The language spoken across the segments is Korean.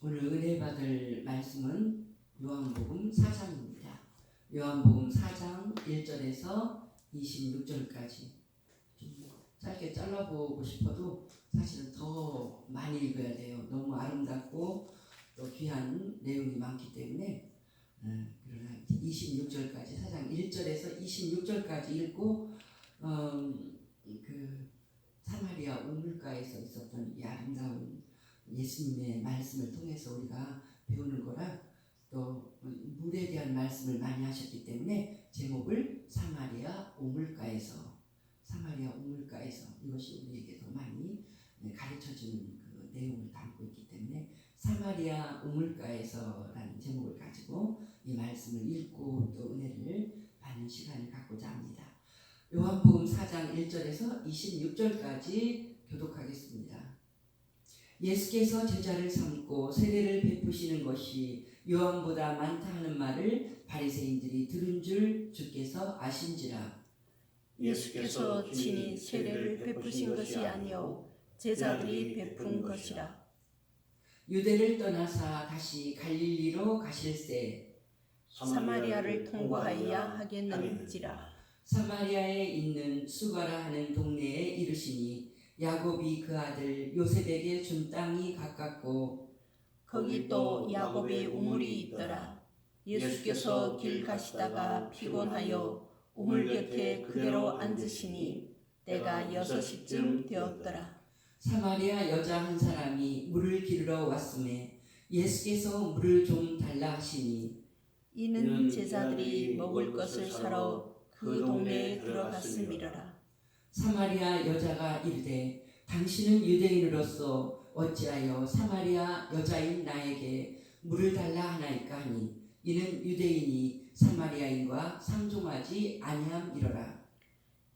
오늘 은혜 받을 말씀은 요한복음 4장입니다. 요한복음 4장 1절에서 26절까지 좀 짧게 잘라보고 싶어도 사실은 더 많이 읽어야 돼요. 너무 아름답고 또 귀한 내용이 많기 때문에 그러나 26절까지 4장 1절에서 26절까지 읽고 그 사마리아 우물가에서 있었던 이 아름다운 예수님의 말씀을 통해서 우리가 배우는 거라 또 물에 대한 말씀을 많이 하셨기 때문에 제목을 사마리아 우물가에서 이것이 우리에게 더 많이 가르쳐주는 그 내용을 담고 있기 때문에 사마리아 우물가에서라는 제목을 가지고 이 말씀을 읽고 또 은혜를 받는 시간을 갖고자 합니다. 요한복음 4장 1절에서 26절까지 교독하겠습니다. 예수께서 제자를 삼고 세례를 베푸시는 것이 요한보다 많다 하는 말을 바리새인들이 들은 줄 주께서 아신지라. 예수께서 친히 세례를 베푸신 것이 아니요 제자들이 베푼 것이라. 유대를 떠나사 다시 갈릴리로 가실새 사마리아를 통과하여야 하겠는지라. 사마리아에 있는 수가라 하는 동네에 이르시니 야곱이 그 아들 요셉에게 준 땅이 가깝고 거기 또 야곱의 우물이 있더라. 예수께서 길 가시다가 피곤하여 우물 곁에 그대로 앉으시니 때가 6시쯤 되었더라. 사마리아 여자 한 사람이 물을 기르러 왔음에 예수께서 물을 좀 달라 하시니 이는 제자들이 먹을 것을 사러 그 동네에 들어갔음이러라. 사마리아 여자가 이르되 당신은 유대인으로서 어찌하여 사마리아 여자인 나에게 물을 달라 하나이까 하니 이는 유대인이 사마리아인과 상종하지 아니함이로라.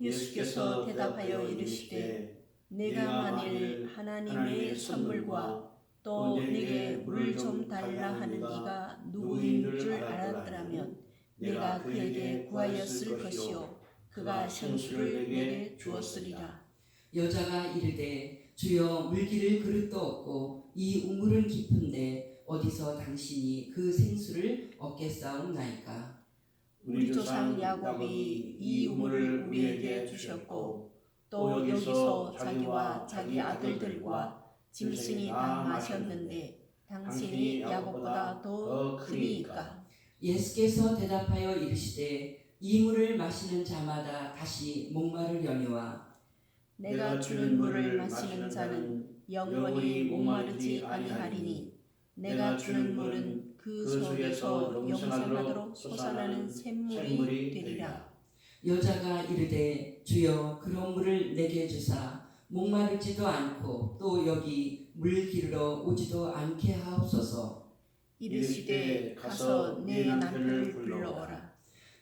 예수께서 대답하여 이르시되 내가 만일 하나님의 선물과 또 내게 물을 좀 달라 하는 이가 누구인 줄 알았더라면 내가 그에게 구하였을 것이요 그가 생수를 내게 주었으리라. 여자가 이르되 주여 물기를 그릇도 없고 이 우물은 깊은데 어디서 당신이 그 생수를 얻겠사옵나이까. 우리 조상 야곱이 이 우물을 우리에게 주셨고 또 여기서 자기와 자기 아들들과 짐승이 다 마셨는데 당신이 야곱보다 더 크니이까. 예수께서 대답하여 이르시되 이 물을 마시는 자마다 다시 목마르려니와 내가 주는 물을 마시는 자는 영원히 목마르지 아니하리니 내가 주는 물은 그 속에서 영생하도록 솟아나는 샘물이 되리라. 여자가 이르되 주여 그런 물을 내게 주사 목마르지도 않고 또 여기 물 기르러 오지도 않게 하옵소서. 이르시되 가서 내 남편을 불러오라.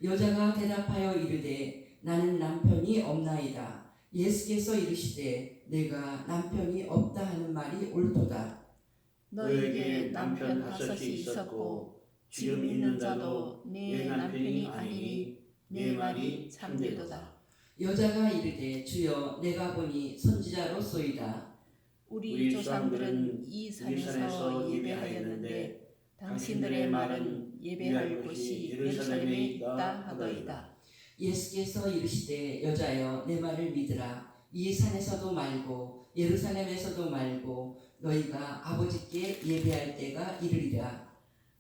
여자가 대답하여 이르되 나는 남편이 없나이다. 예수께서 이르시되 내가 남편이 없다 하는 말이 옳도다. 너에게 남편 5이 있었고 지금 있는 자도 내 남편이 아니니 내 말이 참되도다. 여자가 이르되 주여 내가 보니 선지자로소이다. 우리 조상들은 이 산에서 예배하였는데 당신들의 말은 예배할 곳이 예루살렘에 있다 하더이다. 예수께서 이르시되 여자여 내 말을 믿으라. 이 산에서도 말고 예루살렘에서도 말고 너희가 아버지께 예배할 때가 이르리라.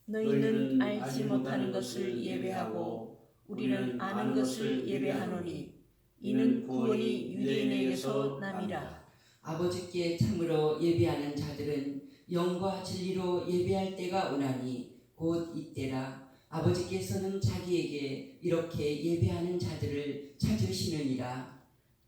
너희는 알지 못하는 것을 예배하고 우리는 아는 것을 예배하노니 이는 구원이 유대인에게서 남이라. 아버지께 참으로 예배하는 자들은 영과 진리로 예배할 때가 오나니 곧 이때라. 아버지께서는 자기에게 이렇게 예배하는 자들을 찾으시느니라.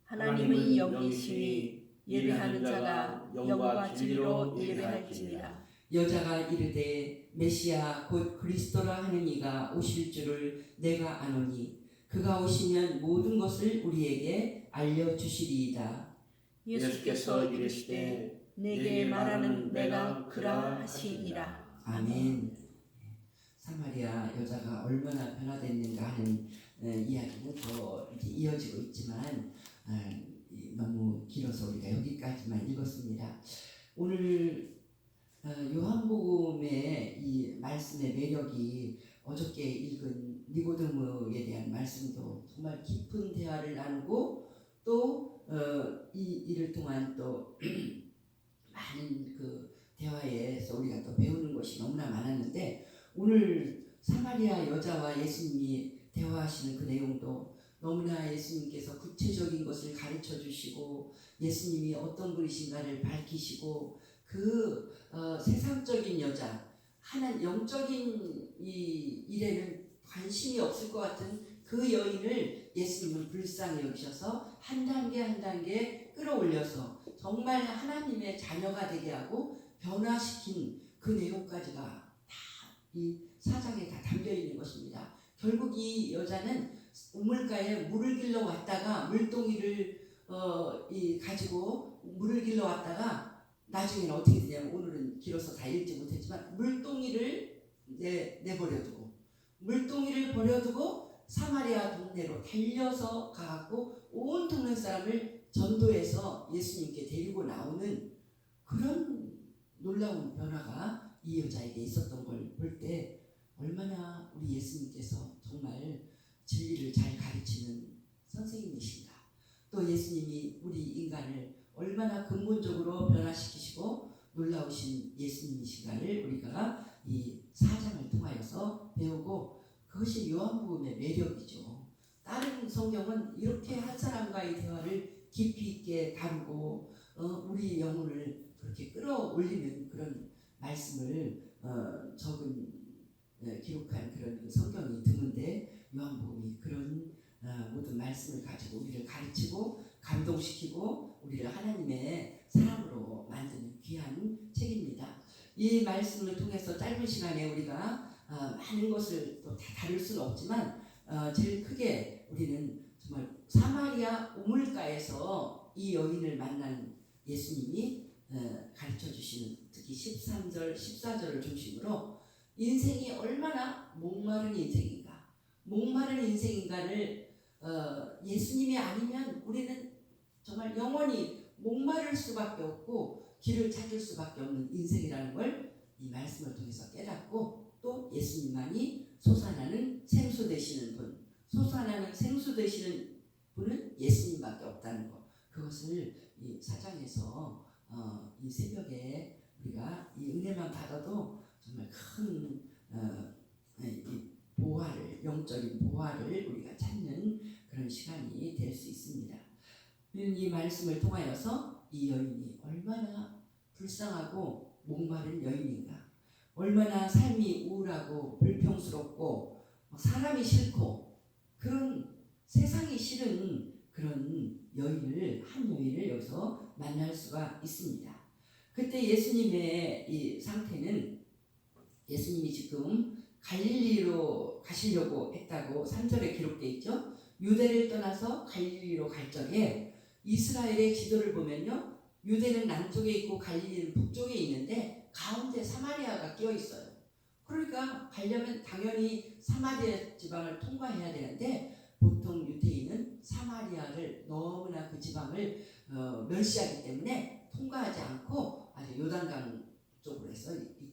하나님은 영이시니 예배하는 자가 영과 진리로 예배할지니라. 여자가 이르되 메시아 곧 그리스도라 하는 이가 오실 줄을 내가 아노니 그가 오시면 모든 것을 우리에게 알려주시리이다. 예수께서 이르시되 내게 말하는 내가 그라 하시니라. 아멘. 사마리아 여자가 얼마나 변화됐는가 하는 이야기는 더 이렇게 이어지고 있지만 너무 길어서 우리가 여기까지만 읽었습니다. 오늘 요한복음 말씀의 매력이 어저께 읽은 니고데모에 대한 말씀도 정말 깊은 대화를 나누고 또 이를 통한 또 많은 그 대화에서 우리가 또 배우는 것이 너무나 많았는데 오늘 사마리아 여자와 예수님이 대화하시는 그 내용도 너무나 예수님께서 구체적인 것을 가르쳐 주시고 예수님이 어떤 분이신가를 밝히시고 그 세상적인 여자 하나님 영적인 이 일에는 관심이 없을 것 같은 그 여인을 예수님은 불쌍히 여기셔서 한 단계 한 단계 끌어올려서 정말 하나님의 자녀가 되게 하고 변화시킨 그 내용까지가 다 이 사장에 다 담겨 있는 것입니다. 결국 이 여자는 우물가에 물을 길러 왔다가 물동이를 가지고 물을 길러 왔다가 나중에는 어떻게 되냐면 오늘은 길어서 다 읽지 못했지만 물동이를 내버려두고 물동이를 버려두고 사마리아 동네로 달려서 가고 온 동네 사람을 전도해서 예수님께 데리고 나오는 그런 놀라운 변화가 이 여자에게 있었던 걸 볼 때 얼마나 우리 예수님께서 정말 진리를 잘 가르치는 선생님이신가. 또 예수님이 우리 인간을 얼마나 근본적으로 변화시키시고 놀라우신 예수님이신가를 우리가 이 4장을 통하여서 배우고 그것이 요한복음의 매력이죠. 다른 성경은 이렇게 한 사람과의 대화를 깊이 있게 다루고 우리 영혼을 그렇게 끌어올리는 그런 말씀을 기록한 그런 성경이 드문데 요한복음이 그런 모든 말씀을 가지고 우리를 가르치고 감동시키고 우리를 하나님의 사람으로 만드는 귀한 책입니다. 이 말씀을 통해서 짧은 시간에 우리가 많은 것을 또 다 다룰 수는 없지만 제일 크게 우리는 정말 사마리아 우물가에서 이 여인을 만난 예수님이 가르쳐 주시는 특히 13절, 14절을 중심으로 인생이 얼마나 목마른 인생인가, 목마른 인생인가를 예수님이 아니면 우리는 정말 영원히 목마를 수밖에 없고 길을 찾을 수밖에 없는 인생이라는 걸 이 말씀을 통해서 깨닫고 또 예수님만이 솟아나는 생수 되시는 분, 솟아나는 생수 되시는 분은 예수님밖에 없다는 것, 그것을 이 사장에서 이 새벽에 우리가 이 은혜만 받아도 정말 큰 이 보화를, 영적인 보화를 우리가 찾는 그런 시간이 될 수 있습니다. 이 말씀을 통하여서 이 여인이 얼마나 불쌍하고 목마른 여인인가, 얼마나 삶이 우울하고 불평스럽고 사람이 싫고 그런 세상이 싫은 그런 한 여인을 여기서 만날 수가 있습니다. 그때 예수님의 이 상태는 예수님이 지금 갈릴리로 가시려고 했다고 3절에 기록되어 있죠. 유대를 떠나서 갈릴리로 갈 적에 이스라엘의 지도를 보면요, 유대는 남쪽에 있고 갈릴리는 북쪽에 있는데 가운데 사마리아가 끼어 있어요. 그러니까 가려면 당연히 사마리아 지방을 통과해야 되는데 보통 유대인은 사마리아를 너무나 그 지방을 멸시하기 때문에 통과하지 않고 아주 요단강 쪽으로 해서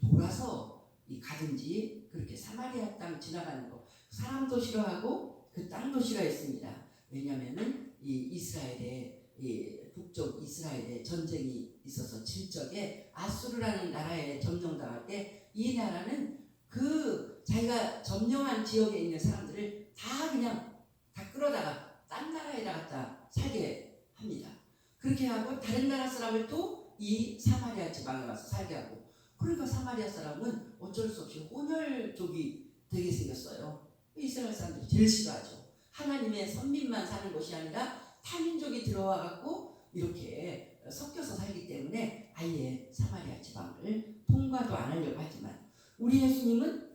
돌아서 가든지 그렇게 사마리아 땅 지나가는 거 사람도 싫어하고 그 땅도 싫어했습니다. 왜냐하면은 이 이스라엘의 북쪽 이스라엘의 전쟁이 있어서 질적에 아수르라는 나라에 점령당할 때 이 나라는 그 자기가 점령한 지역에 있는 사람들을 다 그냥 다 끌어다가 딴 나라에다 갖다 살게 합니다. 그렇게 하고 다른 나라 사람을 또 이 사마리아 지방에 와서 살게 하고, 그러니까 사마리아 사람은 어쩔 수 없이 혼혈족이 되게 생겼어요. 이스라엘 사람들이 제일 싫어하죠. 하나님의 선민만 사는 곳이 아니라 타민족이 들어와 갖고 이렇게 섞여서 살기 때문에 아예 사마리아 지방을 통과도 안 하려고 하지만 우리 예수님은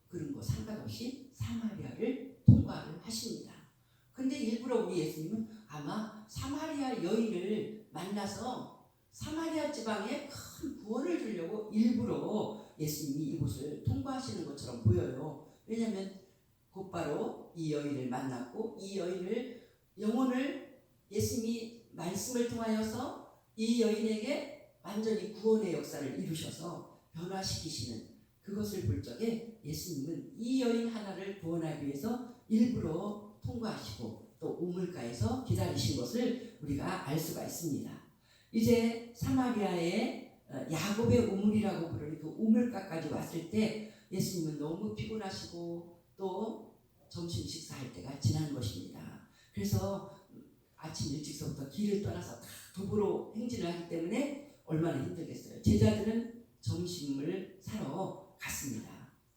그런 거 상관없이 사마리아를 통과를 하십니다. 근데 일부러 우리 예수님은 아마 사마리아 여인을 만나서 사마리아 지방에 큰 구원을 주려고 일부러 예수님이 이곳을 통과하시는 것처럼 보여요. 왜냐하면 곧바로 이 여인을 만났고 이 여인을 영혼을 예수님이 말씀을 통하여서 이 여인에게 완전히 구원의 역사를 이루셔서 변화시키시는 그것을 볼 적에 예수님은 이 여인 하나를 구원하기 위해서 일부러 통과하시고 또 우물가에서 기다리신 것을 우리가 알 수가 있습니다. 이제 사마리아의 야곱의 우물이라고 부르는 그 우물가까지 왔을 때 예수님은 너무 피곤하시고 또 점심 식사할 때가 지난 것입니다. 그래서 아침 일찍서부터 길을 떠나서 다 도보로 행진을 하기 때문에 얼마나 힘들겠어요. 제자들은 점심을 사러 갔습니다.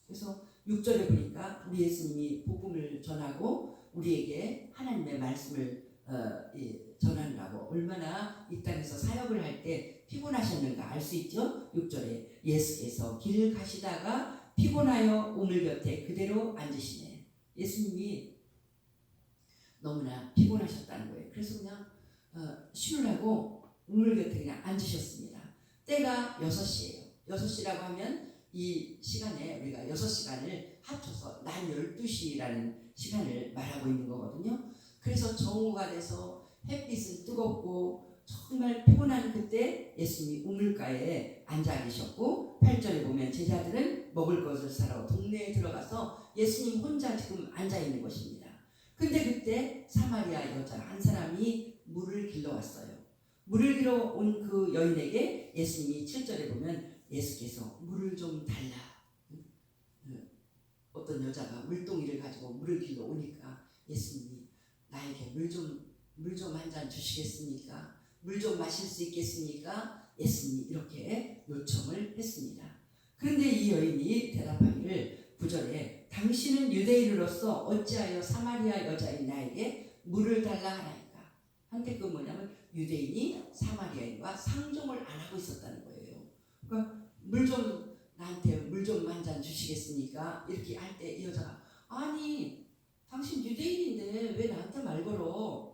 그래서 6절에 보니까 우리 예수님이 복음을 전하고 우리에게 하나님의 말씀을 전하느라고 얼마나 이 땅에서 사역을 할 때 피곤하셨는가 알 수 있죠. 6절에 예수께서 길을 가시다가 피곤하여 우물 곁에 그대로 앉으시네. 예수님이 너무나 피곤하셨다는 거예요. 그래서 그냥 쉬우라고 우물 곁에 그냥 앉으셨습니다. 때가 6시예요. 6시라고 하면 이 시간에 우리가 6시간을 합쳐서 낮 12시라는 시간을 말하고 있는 거거든요. 그래서 정오가 돼서 햇빛은 뜨겁고 정말 피곤한 그때 예수님이 우물가에 앉아 계셨고 8절에 보면 제자들은 먹을 것을 사러 동네에 들어가서 예수님 혼자 지금 앉아 있는 것입니다. 근데 그때 사마리아 여자 한 사람이 물을 길러 왔어요. 물을 길러 온 그 여인에게 예수님이 7절에 보면 예수께서 물을 좀 달라. 어떤 여자가 물동이를 가지고 물을 길러 오니까 예수님이 나에게 물 좀 한 잔 주시겠습니까? 물 좀 마실 수 있겠습니까? 예수님이 이렇게 요청을 했습니다. 그런데 이 여인이 대답하기를 9절에 당신은 유대인으로서 어찌하여 사마리아 여자인 나에게 물을 달라 하나이까? 한때 그 뭐냐면 유대인이 사마리아인과 상종을 안 하고 있었다는 거예요. 그러니까 나한테 물 좀 한 잔 주시겠습니까? 이렇게 할 때 이 여자가 아니 당신 유대인인데 왜 나한테 말 걸어?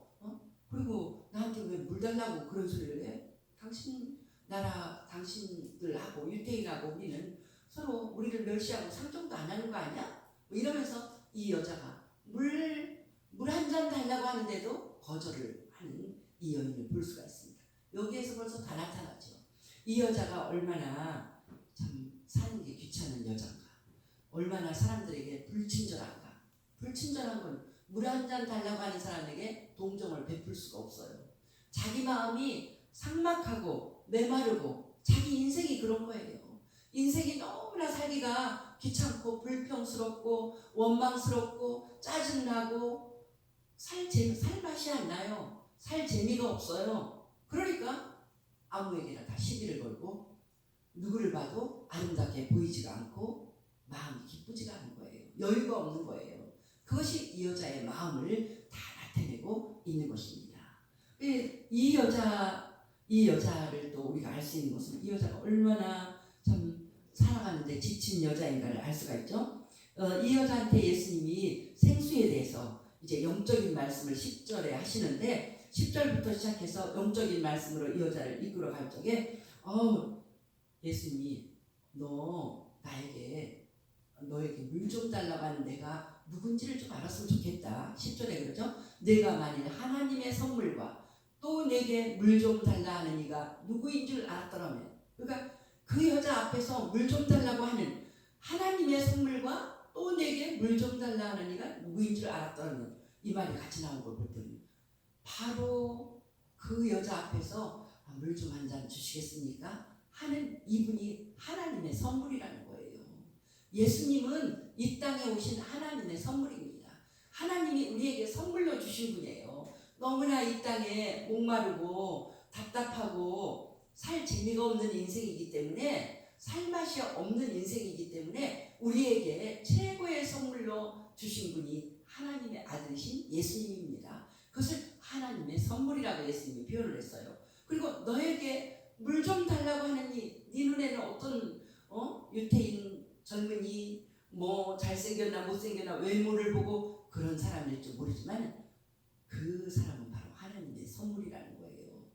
그리고 나한테 왜 물 달라고 그런 소리를 해? 당신 나라 당신들하고 유대인하고 우리는 서로 우리를 멸시하고 상종도 안 하는 거 아니야? 뭐 이러면서 이 여자가 물 한 잔 달라고 하는데도 거절을 하는 이 여인을 볼 수가 있습니다. 여기에서 벌써 다 나타나죠. 이 여자가 얼마나 참 사는 게 귀찮은 여자인가, 얼마나 사람들에게 불친절한가. 불친절한 건 물 한 잔 달라고 하는 사람에게 동정을 베풀 수가 없어요. 자기 마음이 삭막하고 메마르고 자기 인생이 그런 거예요. 인생이 너무나 살기가 귀찮고 불평스럽고 원망스럽고 짜증나고 살 맛이 안 나요. 살 재미가 없어요. 그러니까 아무에게나 다 시비를 걸고 누구를 봐도 아름답게 보이지가 않고 마음이 기쁘지가 않은 거예요. 여유가 없는 거예요. 그것이 이 여자의 마음을 다 나타내고 있는 것입니다. 이 여자를 또 우리가 알 수 있는 것은 이 여자가 얼마나 참 살아가는데 지친 여자인가를 알 수가 있죠. 이 여자한테 예수님이 생수에 대해서 이제 영적인 말씀을 10절에 하시는데 10절부터 시작해서 영적인 말씀으로 이 여자를 이끌어 갈 적에 예수님이 너에게 물 좀 달라고 하는 내가 누군지를 좀 알았으면 좋겠다. 10절에 그러죠. 내가 만일 하나님의 선물과 또 내게 물 좀 달라 하는 이가 누구인 줄 알았더라면, 그러니까 그 여자 앞에서 물 좀 달라고 하는 하나님의 선물과 또 내게 물 좀 달라 하는 이가 누구인 줄 알았더라면, 이 말이 같이 나온 걸 볼 때는 바로 그 여자 앞에서 물 좀 한 잔 주시겠습니까? 하는 이분이 하나님의 선물이라는 거예요. 예수님은 이 땅에 오신 하나님의 선물입니다. 하나님이 우리에게 선물로 주신 분이에요. 너무나 이 땅에 목마르고 답답하고 살 재미가 없는 인생이기 때문에, 살 맛이 없는 인생이기 때문에 우리에게 최고의 선물로 주신 분이 하나님의 아들이신 예수님입니다. 그것을 하나님의 선물이라고 예수님이 표현을 했어요. 그리고 너에게 물 좀 달라고 하느니 네 눈에는 어떤 유태인 젊은이 뭐 잘생겼나 못생겼나 외모를 보고 그런 사람일 줄 모르지만 그 사람은 바로 하나님의 선물이라는 거예요.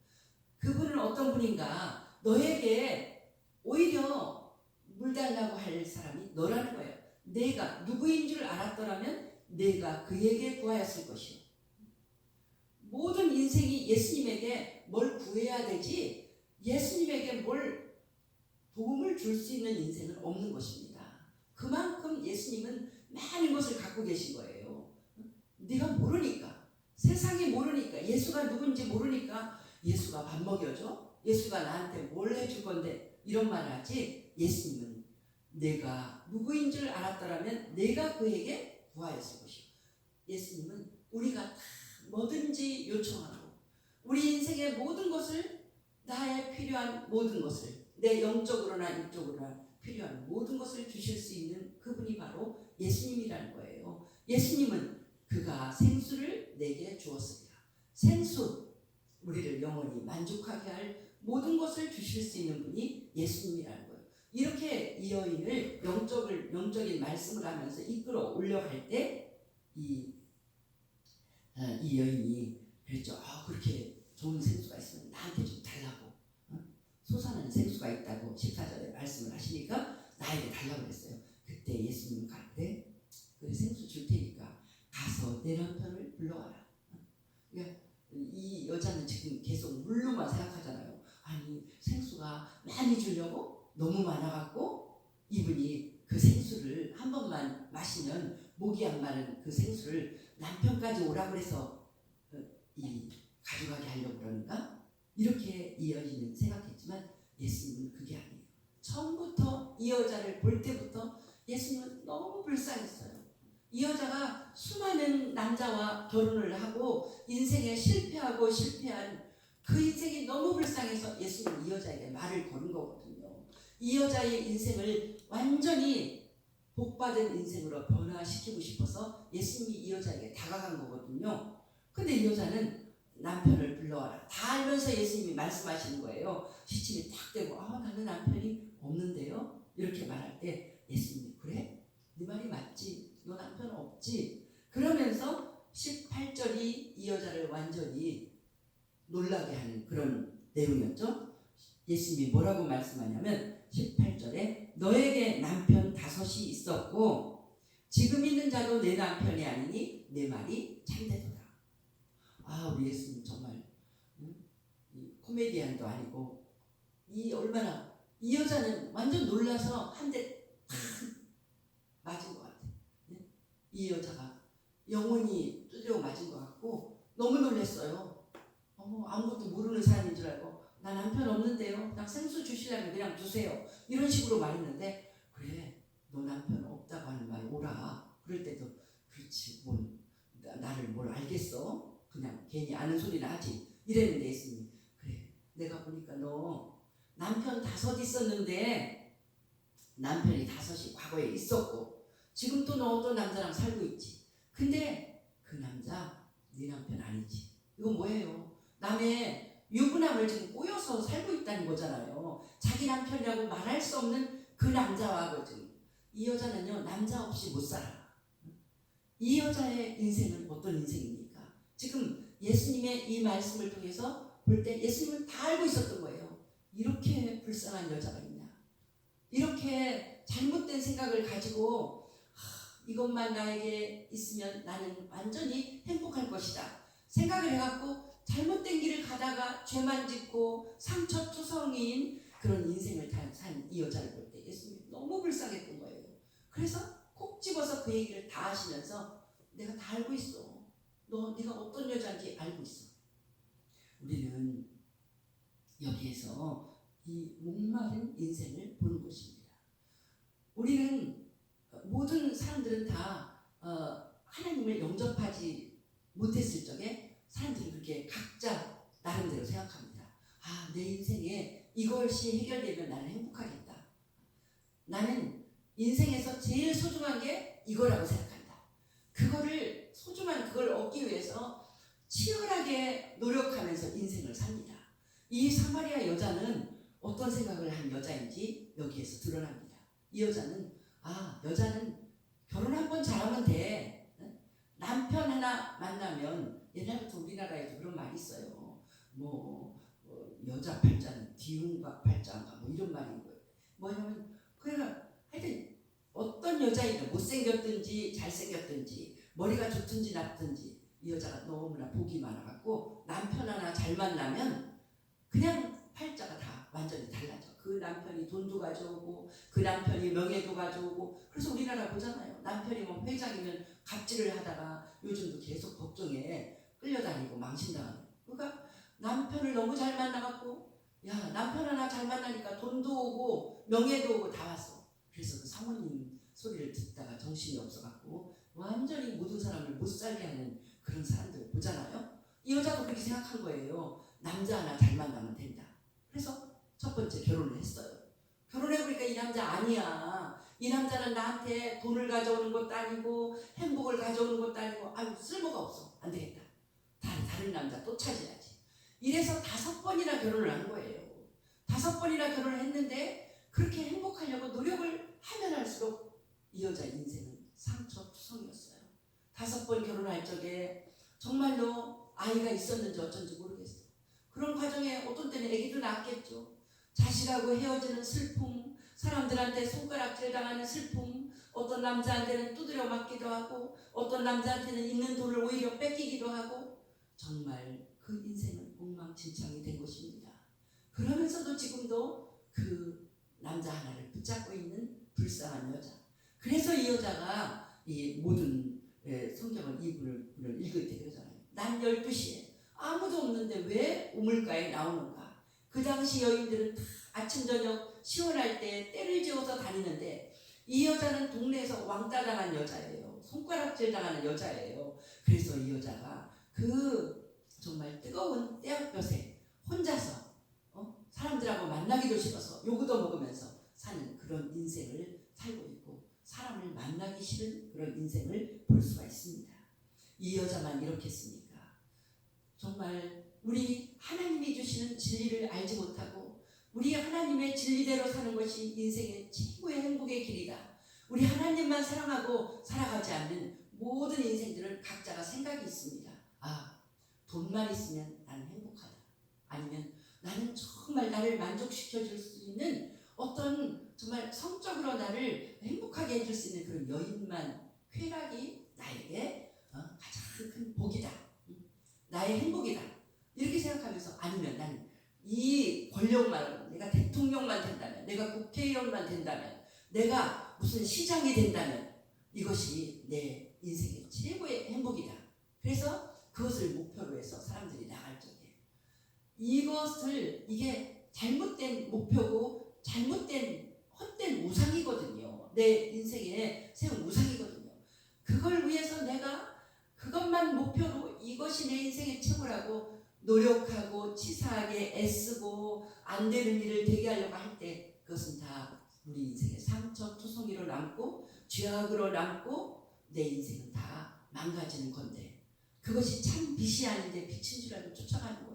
그분은 어떤 분인가? 너에게 오히려 물 달라고 할 사람이 너라는 거예요. 내가 누구인 줄 알았더라면 내가 그에게 구하였을 것이요. 모든 인생이 예수님에게 뭘 구해야 되지 예수님에게 뭘 도움을 줄 수 있는 인생은 없는 것입니다. 그만큼 예수님은 많은 것을 갖고 계신 거예요. 네가 모르니까, 세상이 모르니까, 예수가 누군지 모르니까 예수가 밥 먹여줘? 예수가 나한테 뭘 해줄 건데? 이런 말을 하지. 예수님은 내가 누구인 줄 알았더라면 내가 그에게 구하였을 것이요. 예수님은 우리가 다 뭐든지 요청하고 우리 인생의 모든 것을, 나의 필요한 모든 것을, 내 영적으로나 육적으로나 필요한 모든 것을 주실 수 있는 그분이 바로 예수님이라는 거예요. 예수님은 그가 생수를 내게 주었습니다. 생수, 우리를 영원히 만족하게 할 모든 것을 주실 수 있는 분이 예수님이라는 거예요. 이렇게 이 여인을 영적인 말씀을 하면서 이끌어 올려갈 때 이 여인이 그랬죠. 그렇게 좋은 생수가 있으면 나한테 좀 달라고. 솟아나는 생수가 있다고 14절에 말씀을 하시니까 나에게 달라고 그랬어요. 그때 예수님은 그래 생수 줄 테니까 가서 내 남편을 불러와라. 그러니까 이 여자는 지금 계속 물로만 생각하잖아요. 아니 생수가 많이 주려고 너무 많아갖고 이분이 그 생수를 한 번만 마시면 목이 안 마른 그 생수를 남편까지 오라 그래서 가져가게 하려고 그러는가? 이렇게 이 여인은 생각했지만 예수님은 그게 아니에요. 처음부터 이 여자를 볼 때부터 예수님은 너무 불쌍했어요. 이 여자가 수많은 남자와 결혼을 하고 인생에 실패한 그 인생이 너무 불쌍해서 예수님은 이 여자에게 말을 거는 거거든요. 이 여자의 인생을 완전히 복받은 인생으로 변화시키고 싶어서 예수님이 이 여자에게 다가간 거거든요. 근데 이 여자는 남편을 불러와라 다 알면서 예수님이 말씀하시는 거예요. 시침이 딱 되고 나는 남편이 없는데요? 이렇게 말할 때 예수님이 그래? 네 말이 맞지? 너 남편 없지? 그러면서 18절이 이 여자를 완전히 놀라게 하는 그런 내용이었죠. 예수님이 뭐라고 말씀하냐면 18절에 너에게 남편 5이 있었고 지금 있는 자도 내 남편이 아니니 내 말이 참되도다. 우리 예수님 정말 코미디언도 아니고 얼마나 이 여자는 완전 놀라서 한 대 맞은 것 같아. 이 여자가 영혼이 두드려 맞은 것 같고 너무 놀랐어요. 아무것도 모르는 사람인 줄 알고 나 남편 없는데요. 그냥 생수 주시려면 그냥 주세요. 이런 식으로 말했는데 그래 너 남편 없다고 하는 말 오라. 그럴 때도 그렇지 나를 뭘 알겠어. 그냥 괜히 아는 소리나 하지. 이랬는데 예수님이 그래 내가 보니까 너 남편 5 있었는데 남편이 5이 과거에 있었고 지금 또 너 어떤 남자랑 살고 있지. 근데 그 남자 네 남편 아니지. 이건 뭐예요? 남의 유부남을 지금 꼬여서 살고 있다는 거잖아요. 자기 남편이라고 말할 수 없는 그 남자와 지금 이 여자는요 남자 없이 못 살아. 이 여자의 인생은 어떤 인생입니까? 지금 예수님의 이 말씀을 통해서 볼 때 예수님은 다 알고 있었던 거예요. 이렇게 불쌍한 여자가 있냐? 이렇게 잘못된 생각을 가지고 이것만 나에게 있으면 나는 완전히 행복할 것이다 생각을 해갖고 잘못된 길을 가다가 죄만 짓고 상처투성이인 그런 인생을 산 이 여자를 볼 때 예수님이 너무 불쌍했던 거예요. 그래서 콕 집어서 그 얘기를 다 하시면서 내가 다 알고 있어. 네가 어떤 여자인지 알고 있어. 우리는 여기에서 이 목마른 인생을 보는 것입니다. 우리는 모든 사람들은 다 하나님을 영접하지 못했을 적에 사람들이 그렇게 각자 나름대로 생각합니다. 내 인생에 이것이 해결되면 나는 행복하겠다. 나는 인생에서 제일 소중한 게 이거라고 생각한다. 소중한 그걸 얻기 위해서 치열하게 노력하면서 인생을 삽니다. 이 사마리아 여자는 어떤 생각을 한 여자인지 여기에서 드러납니다. 이 여자는 결혼 한 번 잘하면 돼. 남편 하나 만나면 옛날부터 우리나라에도 그런 말이 있어요. 여자 팔자는 뒤움과 팔자인가 이런 말인 거예요. 뭐냐면 그러니까 하여튼 어떤 여자이든 못생겼든지 잘생겼든지 머리가 좋든지 나쁘든지 이 여자가 너무나 복이 많아갖고 남편 하나 잘 만나면 그냥 팔자가 다 완전히 달라져. 그 남편이 돈도 가져오고 그 남편이 명예도 가져오고. 그래서 우리나라 보잖아요. 남편이 뭐 회장이면 갑질을 하다가 요즘도 계속 법정에 끌려다니고 망신당하는. 그러니까 남편을 너무 잘 만나갖고 야 남편 하나 잘 만나니까 돈도 오고 명예도 오고 다 왔어. 그래서 그 사모님 소리를 듣다가 정신이 없어갖고 완전히 모든 사람을 못 살게 하는 그런 사람들 보잖아요. 이 여자도 그렇게 생각한 거예요. 남자 하나 잘 만나면 된다. 그래서 첫 번째 결혼을 했어요. 결혼해보니까 이 남자 아니야. 이 남자는 나한테 돈을 가져오는 것도 아니고 행복을 가져오는 것도 아니고 아유 쓸모가 없어. 안 되겠다. 다른 남자 또 찾아야지. 이래서 5번이나 결혼을 한 거예요. 5번이나 결혼을 했는데 그렇게 행복하려고 노력을 하면 할수록 이 여자 인생은 상처투성이었어요. 5번 결혼할 적에 정말로 아이가 있었는지 어쩐지 모르겠어요. 그런 과정에 어떤 때는 아기도 낳았겠죠. 자식하고 헤어지는 슬픔, 사람들한테 손가락질 당하는 슬픔, 어떤 남자한테는 두드려 맞기도 하고 어떤 남자한테는 있는 돈을 오히려 뺏기기도 하고 정말 그 인생은 엉망진창이 된 것입니다. 그러면서도 지금도 그 남자 하나를 붙잡고 있는 불쌍한 여자. 그래서 이 여자가 이 모든 성경을 이분을 읽을 때 그러잖아요. 난 12시에 아무도 없는데 왜 우물가에 나오는가. 그 당시 여인들은 다 아침 저녁 시원할 때 때를 지어서 다니는데 이 여자는 동네에서 왕따 당한 여자예요. 손가락질 당하는 여자예요. 그래서 이 여자가 그 정말 뜨거운 때역볕에 혼자서 사람들하고 만나기도 싫어서 요구도 먹으면서 사는 그런 인생을 살고 있고 사람을 만나기 싫은 그런 인생을 볼 수가 있습니다. 이 여자만 이렇게 했습니까? 정말 우리 하나님이 주시는 진리를 알지 못하고 우리 하나님의 진리대로 사는 것이 인생의 최고의 행복의 길이다. 우리 하나님만 사랑하고 살아가지 않는 모든 인생들은 각자가 생각이 있습니다. 아, 돈만 있으면 나는 행복하다. 아니면 나는 정말 나를 만족시켜줄 수 있는 어떤 정말 성적으로 나를 행복하게 해줄 수 있는 그런 여인만 쾌락이 나에게 가장 큰 복이다. 나의 행복이다. 이렇게 생각하면서 아니면 나는 이 권력만 내가 대통령만 된다면 내가 국회의원만 된다면 내가 무슨 시장이 된다면 이것이 내 인생의 최고의 행복이다. 그래서 그것을 목표로 해서 사람들이 나갈 적에 이게 잘못된 목표고 잘못된 헛된 우상이거든요. 내 인생에 세운 우상이거든요. 그걸 위해서 내가 그것만 목표로 이것이 내 인생의 최고라고 노력하고 치사하게 애쓰고 안 되는 일을 되게 하려고 할 때 그것은 다 우리 인생의 상처투성이로 남고 죄악으로 남고 내 인생은 다 망가지는 건데 그것이 참 빛이 아닌데 빛인 줄 알고 쫓아가는 거예요.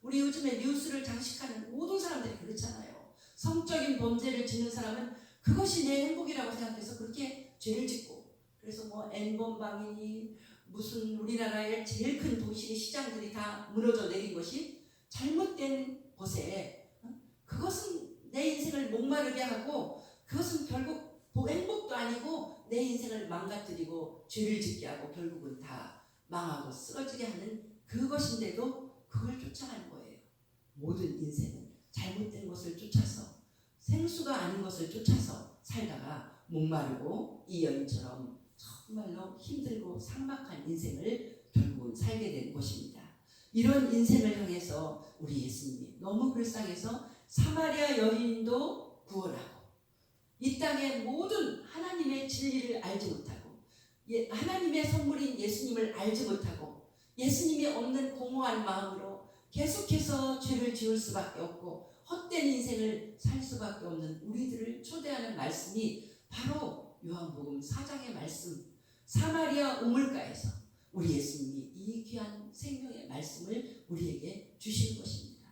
우리 요즘에 뉴스를 장식하는 모든 사람들이 그렇잖아요. 성적인 범죄를 짓는 사람은 그것이 내 행복이라고 생각해서 그렇게 죄를 짓고 그래서 뭐 N번방이니 무슨 우리나라의 제일 큰 도시 시장들이 다 무너져 내린 것이 잘못된 것에 그것은 내 인생을 목마르게 하고 그것은 결국 행복도 아니고 내 인생을 망가뜨리고 죄를 짓게 하고 결국은 다 망하고 쓰러지게 하는 그것인데도 그걸 쫓아가는 거예요. 모든 인생은 잘못된 것을 쫓아서 생수가 아닌 것을 쫓아서 살다가 목마르고 이 여인처럼 정말로 힘들고 삭막한 인생을 결국은 살게 된 것입니다. 이런 인생을 향해서 우리 예수님이 너무 불쌍해서 사마리아 여인도 구원하고 이 땅의 모든 하나님의 진리를 알지 못하고 하나님의 선물인 예수님을 알지 못하고 예수님이 없는 공허한 마음으로 계속해서 죄를 지을 수밖에 없고 헛된 인생을 살 수밖에 없는 우리들을 초대하는 말씀이 바로 요한복음 4장의 말씀 사마리아 우물가에서 우리 예수님이 이 귀한 생명의 말씀을 우리에게 주시는 것입니다.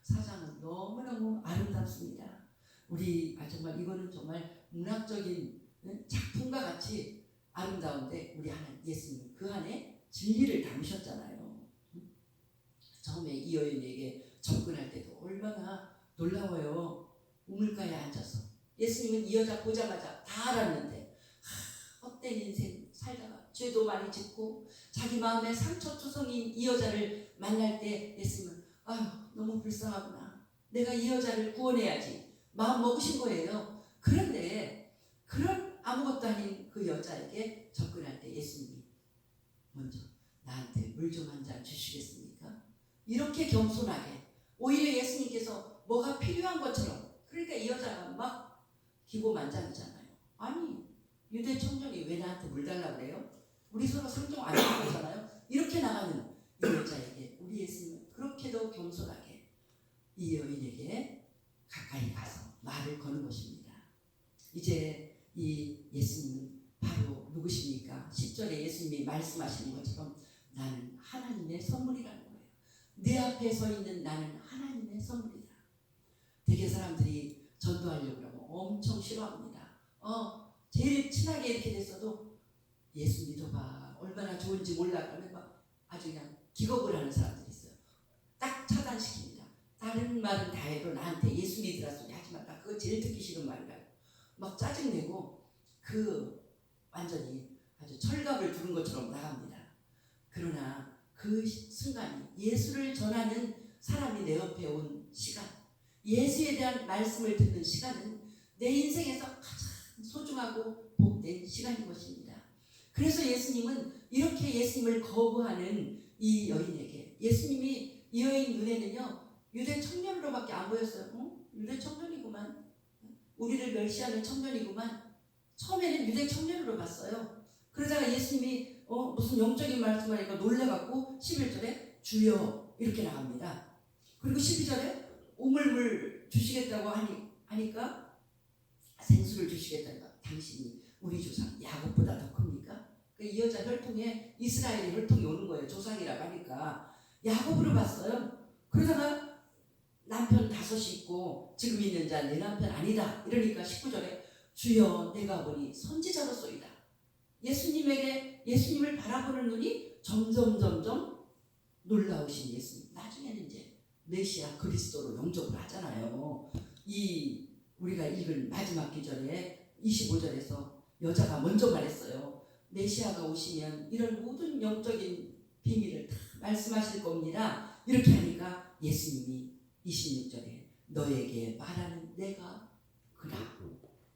4장은 너무너무 아름답습니다. 우리 정말 이거는 정말 문학적인 작품과 같이 아름다운데 우리 하나님 예수님 그 안에 진리를 담으셨잖아요. 처음에 이 여인에게 접근할 때도 얼마나 놀라워요. 우물가에 앉아서 예수님은 이 여자 보자마자 다 알았는데 헛된 인생 살다가 죄도 많이 짓고 자기 마음에 상처투성인 이 여자를 만날 때 예수님은 아유 너무 불쌍하구나. 내가 이 여자를 구원해야지 마음 먹으신 거예요. 그런데 그런 아무것도 아닌 그 여자에게 접근할 때 예수님이 먼저 나한테 물 좀 한 잔 주시겠습니까? 이렇게 겸손하게, 오히려 예수님께서 뭐가 필요한 것처럼, 그러니까 이 여자가 막 기고만장이잖아요. 아니, 유대 청년이 왜 나한테 물 달라고 그래요? 우리 서로 상종 안 하는 거잖아요. 이렇게 나가는 이 여자에게 우리 예수님은 그렇게도 겸손하게 이 여인에게 가까이 가서 말을 거는 것입니다. 이제 이 예수님은 바로 누구십니까? 10절에 예수님이 말씀하시는 것처럼 나는 하나님의 선물이라는 거예요. 내 앞에 서 있는 나는 하나님의 선물이다. 되게 사람들이 전도하려고 그러면 엄청 싫어합니다. 제일 친하게 이렇게 됐어도 예수 믿어봐, 얼마나 좋은지 몰라, 그러면 막 아주 그냥 기겁을 하는 사람들이 있어요. 딱 차단시킵니다. 다른 말은 다 해도 나한테 예수 믿으라 소리 하지 마. 나 그거 제일 듣기 싫은 말이라. 막 짜증내고 완전히 아주 철갑을 두른 것처럼 나갑니다. 그러나 그 순간이 예수를 전하는 사람이 내 옆에 온 시간, 예수에 대한 말씀을 듣는 시간은 내 인생에서 가장 소중하고 복된 시간인 것입니다. 그래서 예수님은 이렇게 예수님을 거부하는 이 여인에게, 예수님이 이 여인 눈에는요 유대 청년으로밖에 안 보였어요. 유대 청년이구만, 우리를 멸시하는 청년이구만. 처음에는 유대 청년으로 봤어요. 그러다가 예수님이 무슨 영적인 말씀을 하니까 놀라갖고 11절에 주여 이렇게 나갑니다. 그리고 12절에 우물물 주시겠다고 하니까 생수를 주시겠다니까 당신이 우리 조상 야곱보다 더 큽니까? 이 여자 혈통에 이스라엘의 혈통이 오는 거예요. 조상이라고 하니까 야곱으로 봤어요. 그러다가 남편 5이 있고 지금 있는 자 내 남편 아니다 이러니까 19절에 주여 내가 보니 선지자로소이다. 예수님을 바라보는 눈이 점점 놀라우신 예수님. 나중에는 이제 메시아 그리스도로 영접을 하잖아요. 이 우리가 읽은 마지막 기절에 25절에서 여자가 먼저 말했어요. 메시아가 오시면 이런 모든 영적인 비밀을 다 말씀하실 겁니다. 이렇게 하니까 예수님이 26절에 너에게 말하는 내가 그라.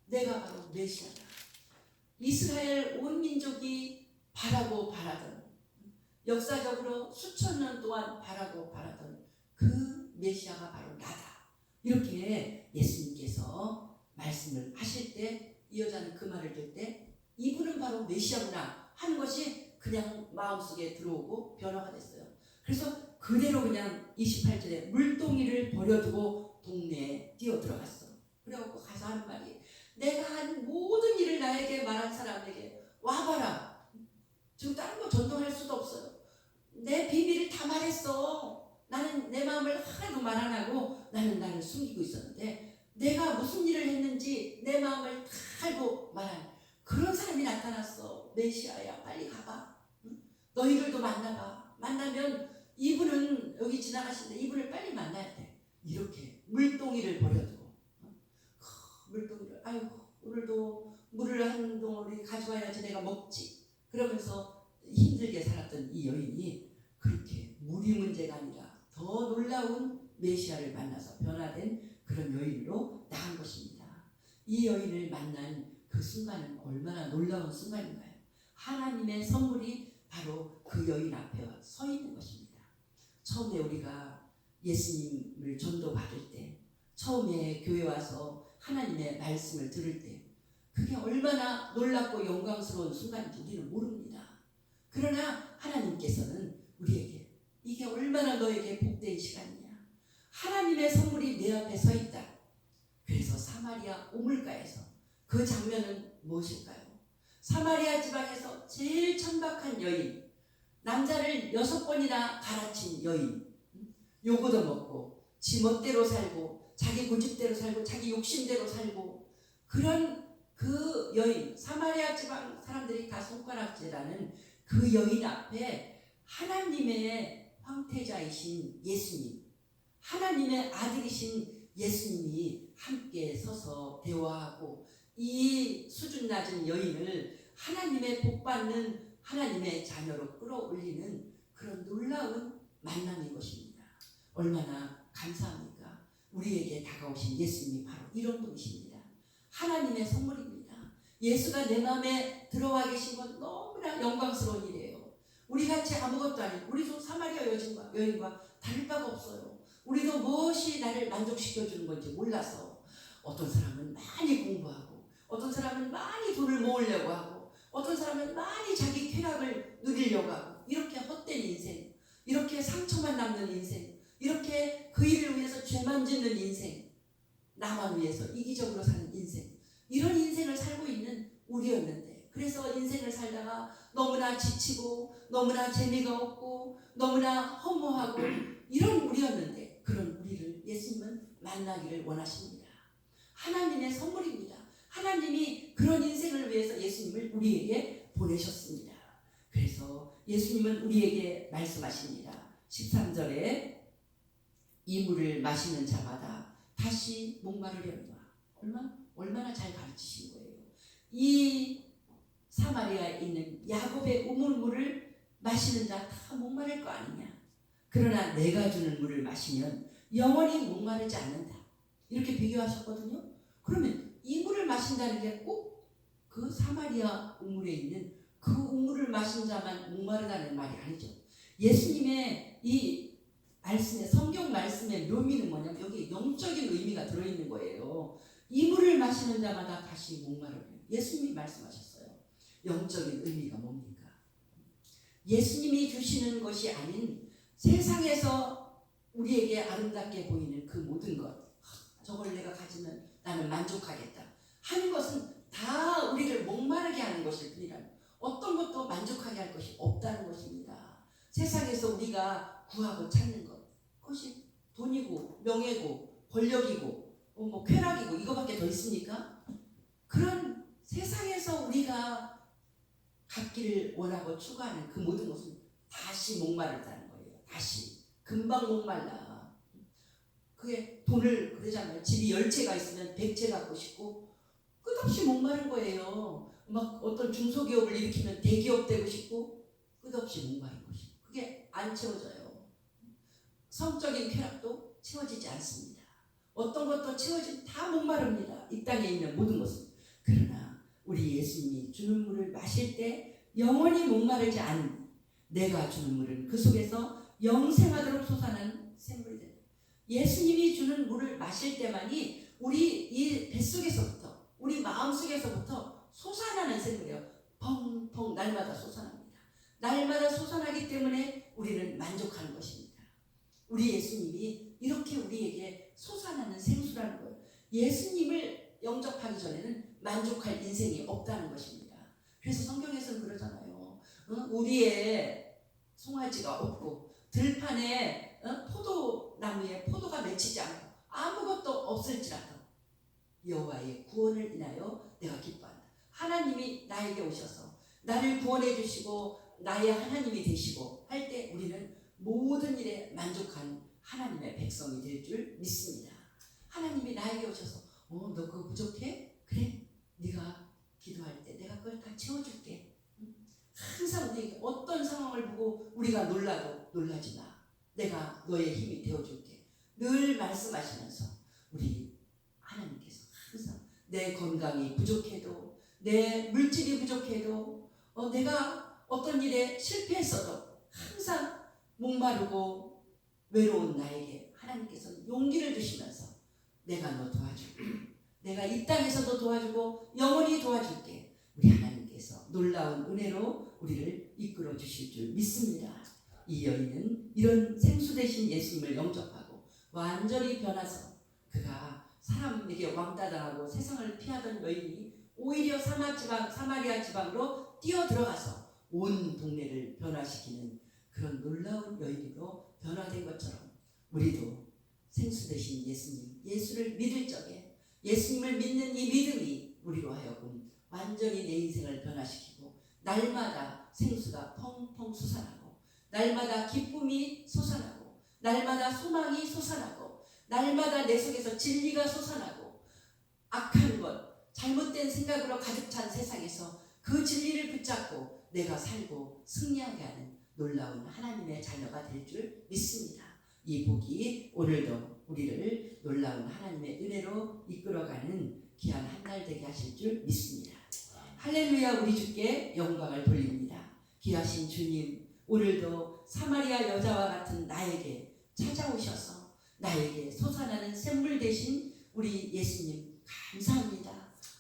내가 바로 메시아다. 이스라엘 온 민족이 바라던, 역사적으로 수천 년 동안 바라던 그 메시아가 바로 나다. 이렇게 예수님께서 말씀을 하실 때 이 여자는 그 말을 들을 때 이분은 바로 메시아구나 하는 것이 그냥 마음속에 들어오고 변화가 됐어요. 그래서 그대로 그냥 28절에 물동이를 버려두고 동네에 뛰어들어갔어. 그래갖고 가서 하는 말이, 내가 한 모든 일을 나에게 말한 사람에게 와봐라. 지금 다른 거 전도할 수도 없어요. 내 비밀을 다 말했어. 나는 내 마음을 하나도 말 안 하고 나는 나를 숨기고 있었는데 내가 무슨 일을 했는지 내 마음을 다 알고 말한 그런 사람이 나타났어. 메시아야, 빨리 가봐. 응? 너희들도 만나봐. 만나면 이분은 여기 지나가시는데 이분을 빨리 만나야 돼. 이렇게 물동이를 버려두고 물동이를, 아이고 오늘도 물을 한 덩어리 가져와야지 내가 먹지. 그러면서 힘들게 살았던 이 여인이 그렇게 물이 문제가 아니라 더 놀라운 메시아를 만나서 변화된 그런 여인으로 나간 것입니다. 이 여인을 만난 그 순간은 얼마나 놀라운 순간인가요? 하나님의 선물이 바로 그 여인 앞에 서 있는 것입니다. 처음에 우리가 예수님을 전도받을 때, 처음에 교회 와서 하나님의 말씀을 들을 때 그게 얼마나 놀랍고 영광스러운 순간인지 우리는 모릅니다. 그러나 하나님께서는 우리에게 이게 얼마나 너에게 복된 시간이냐, 하나님의 선물이 내 앞에 서 있다. 그래서 사마리아 우물가에서 그 장면은 무엇일까요? 사마리아 지방에서 제일 천박한 여인, 남자를 6번이나 갈아친 여인, 요거도 먹고 지 멋대로 살고 자기 고집대로 살고 자기 욕심대로 살고, 그런 그 여인, 사마리아 지방 사람들이 다 손가락질하는 그 여인 앞에 하나님의 황태자이신 예수님, 하나님의 아들이신 예수님이 함께 서서 대화하고 이 수준 낮은 여인을 하나님의 복받는 하나님의 자녀로 끌어올리는 그런 놀라운 만남인 것입니다. 얼마나 감사합니까? 우리에게 다가오신 예수님이 바로 이런 분이십니다. 하나님의 선물입니다. 예수가 내 마음에 들어와 계신 건 너무나 영광스러운 일이에요. 우리같이 아무것도 아닌 우리도 사마리아 여인과 다를 바가 없어요. 우리도 무엇이 나를 만족시켜주는 건지 몰라서 어떤 사람은 많이 공부하고 어떤 사람은 많이 돈을 모으려고 하고 어떤 사람은 많이 자기 쾌락을 누리려고 하고 이렇게 헛된 인생, 이렇게 상처만 남는 인생, 이렇게 그 일을 위해서 죄만 짓는 인생, 나만 위해서 이기적으로 사는 인생, 이런 인생을 살고 있는 우리였는데, 그래서 인생을 살다가 너무나 지치고 너무나 재미가 없고 너무나 허무하고 이런 우리였는데, 그런 우리를 예수님은 만나기를 원하십니다. 하나님의 선물입니다. 하나님이 그런 인생을 위해서 예수님을 우리에게 보내셨습니다. 그래서 예수님은 우리에게 말씀하십니다. 13절에 이 물을 마시는 자마다 다시 목마르려니와. 얼마나 잘 가르치신 거예요. 이 사마리아에 있는 야곱의 우물물을 마시는 자 다 목마를 거 아니냐. 그러나 내가 주는 물을 마시면 영원히 목마르지 않는다. 이렇게 비교하셨거든요. 그러면 이 물을 마신다는 게 꼭 그 사마리아 우물에 있는 그 우물을 마신 자만 목마르다는 말이 아니죠. 예수님의 이 말씀의 성경 말씀의 묘미는 뭐냐면 여기 영적인 의미가 들어있는 거예요. 이 물을 마시는 자마다 다시 목마르요. 예수님이 말씀하셨어요. 영적인 의미가 뭡니까? 예수님이 주시는 것이 아닌 세상에서 우리에게 아름답게 보이는 그 모든 것, 저걸 내가 가지면 나는 만족하겠다 하는 것은 다 우리를 목마르게 하는 것일 뿐이라는, 어떤 것도 만족하게 할 것이 없다는 것입니다. 세상에서 우리가 구하고 찾는 것, 그것이 돈이고 명예고 권력이고 쾌락이고 이거밖에 더 있습니까? 그런 세상에서 우리가 갖기를 원하고 추구하는 그 모든 것은 다시 목마르다는 거예요. 다시 금방 목말라. 그게 돈을 그러잖아요. 집이 10채가 있으면 100채 갖고 싶고 끝없이 목마른 거예요. 막 어떤 중소기업을 일으키면 대기업 되고 싶고 끝없이 목마른 것이. 그게 안 채워져요. 성적인 쾌락도 채워지지 않습니다. 어떤 것도 채워지면 다 목마릅니다. 이 땅에 있는 모든 것은. 그러나 우리 예수님이 주는 물을 마실 때 영원히 목마르지 않은, 내가 주는 물은 그 속에서 영생하도록 솟아나는 샘물이 된다. 예수님이 주는 물을 마실 때만이 우리 이 뱃속에서부터, 우리 마음속에서부터 솟아나는 샘물이에요. 펑펑 날마다 솟아납니다. 날마다 솟아나기 때문에 우리는 만족하는 것입니다. 우리 예수님이 이렇게 우리에게 솟아나는 생수라는 거예요. 예수님을 영접하기 전에는 만족할 인생이 없다는 것입니다. 그래서 성경에서는 그러잖아요. 우리의 송아지가 없고 들판에 포도나무에 포도가 맺히지 않고 아무것도 없을지라도 여호와의 구원을 인하여 내가 기뻐한다. 하나님이 나에게 오셔서 나를 구원해 주시고 나의 하나님이 되시고 할 때 우리는 모든 일에 만족한 하나님의 백성이 될 줄 믿습니다. 하나님이 나에게 오셔서 너 그거 부족해? 그래, 네가 기도할 때 내가 그걸 다 채워줄게. 항상 우리에게 어떤 상황을 보고 우리가 놀라도 놀라지 마. 내가 너의 힘이 되어줄게. 늘 말씀하시면서 우리 하나님께서 항상 내 건강이 부족해도, 내 물질이 부족해도, 내가 어떤 일에 실패했어도 항상 목마르고 외로운 나에게 하나님께서 용기를 주시면서 내가 너 도와줄게. 내가 이 땅에서도 도와주고 영원히 도와줄게. 우리 하나님께서 놀라운 은혜로 우리를 이끌어 주실 줄 믿습니다. 이 여인은 이런 생수 되신 예수님을 영접하고 완전히 변화서 그가 사람에게 왕따당하고 세상을 피하던 여인이 오히려 사마리아 지방으로 뛰어들어가서 온 동네를 변화시키는 그런 놀라운 여인으로 변화된 것처럼 우리도 생수 되신 예수님, 예수를 믿을 적에 예수님을 믿는 이 믿음이 우리로 하여금 완전히 내 인생을 변화시키고 날마다 생수가 펑펑 솟아나고 날마다 기쁨이 솟아나고 날마다 소망이 솟아나고 날마다 내 속에서 진리가 솟아나고 악한 것, 잘못된 생각으로 가득 찬 세상에서 그 진리를 붙잡고 내가 살고 승리하게 하는 놀라운 하나님의 자녀가 될 줄 믿습니다. 이 복이 오늘도 우리를 놀라운 하나님의 은혜로 이끌어가는 귀한 한 날 되게 하실 줄 믿습니다. 할렐루야. 우리 주께 영광을 돌립니다. 귀하신 주님, 오늘도 사마리아 여자와 같은 나에게 찾아오셔서 나에게 솟아나는 샘물 되신 우리 예수님 감사합니다.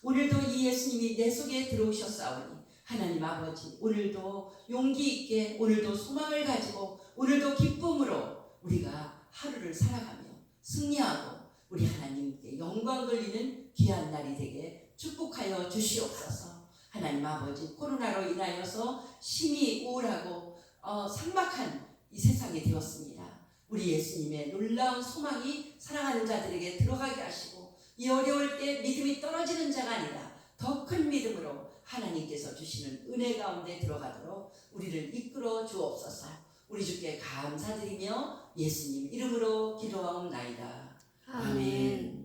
오늘도 이 예수님이 내 속에 들어오셨사오니 하나님 아버지, 오늘도 용기 있게, 오늘도 소망을 가지고, 오늘도 기쁨으로 우리가 하루를 살아가며 승리하고 우리 하나님께 영광 돌리는 귀한 날이 되게 축복하여 주시옵소서. 하나님 아버지, 코로나로 인하여서 심히 우울하고 삭막한 이 세상이 되었습니다. 우리 예수님의 놀라운 소망이 사랑하는 자들에게 들어가게 하시고, 이 어려울 때 믿음이 떨어지는 자가 아니라 더 큰 믿음으로 하나님께서 주시는 은혜 가운데 들어가도록 우리를 이끌어 주옵소서. 우리 주께 감사드리며 예수님 이름으로 기도하옵나이다. 아멘.